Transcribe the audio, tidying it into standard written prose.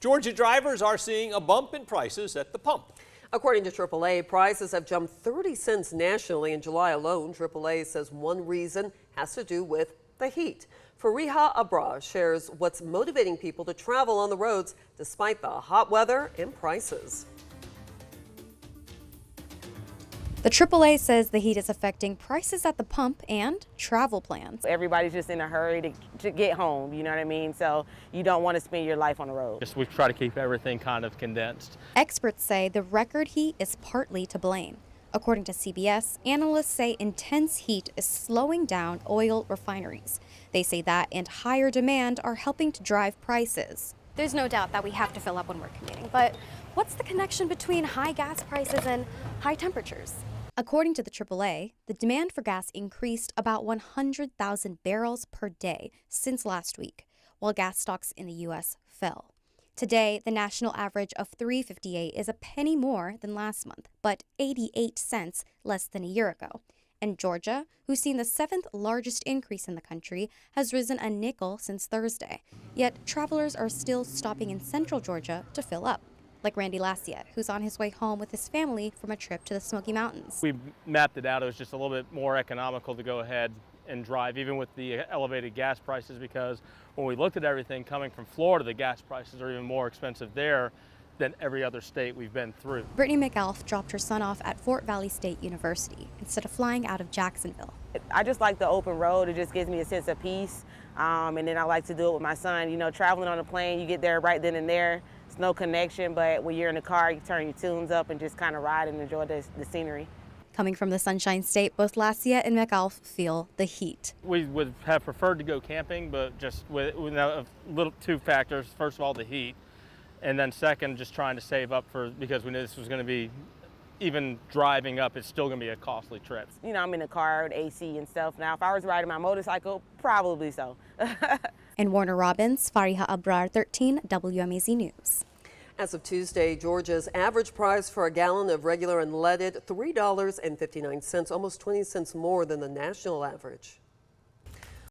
Georgia drivers are seeing a bump in prices at the pump. According to AAA, prices have jumped 30 cents nationally in July alone. AAA says one reason has to do with the heat. Fariha Abrar shares what's motivating people to travel on the roads despite the hot weather and prices. The AAA says the heat is affecting prices at the pump and travel plans. Everybody's just in a hurry to get home, you know what I mean? So you don't want to spend your life on the road. We try to keep everything kind of condensed. Experts say the record heat is partly to blame. According to CBS, analysts say intense heat is slowing down oil refineries. They say that and higher demand are helping to drive prices. There's no doubt that we have to fill up when we're commuting, but what's the connection between high gas prices and high temperatures? According to the AAA, the demand for gas increased about 100,000 barrels per day since last week, while gas stocks in the U.S. fell. Today, the national average of $3.58 is a penny more than last month, but 88 cents less than a year ago. And Georgia, who's seen the 7th largest increase in the country, has risen a nickel since Thursday. Yet travelers are still stopping in central Georgia to fill up, like Randy Lassiette, who's on his way home with his family from a trip to the Smoky Mountains. We mapped it out. It was just a little bit more economical to go ahead and drive, even with the elevated gas prices, because when we looked at everything coming from Florida, the gas prices are even more expensive there than every other state we've been through. Brittany McAuliffe dropped her son off at Fort Valley State University instead of flying out of Jacksonville. I just like the open road. It just gives me a sense of peace. And then I like to do it with my son. You know, traveling on a plane, you get there right then and there. It's no connection, but when you're in the car, you turn your tunes up and just kind of ride and enjoy the scenery. Coming from the Sunshine State, both Lassiette and McAuliffe feel the heat. We would have preferred to go camping, but just with a little two factors. First of all, the heat, and then second, just trying to save up because we knew this was going to be, even driving up, it's still going to be a costly trip. You know, I'm in a car with AC and stuff. Now, if I was riding my motorcycle, probably so. In Warner Robins, Fariha Abrar, 13 WMAZ News. As of Tuesday, Georgia's average price for a gallon of regular unleaded $3.59, almost 20 cents more than the national average.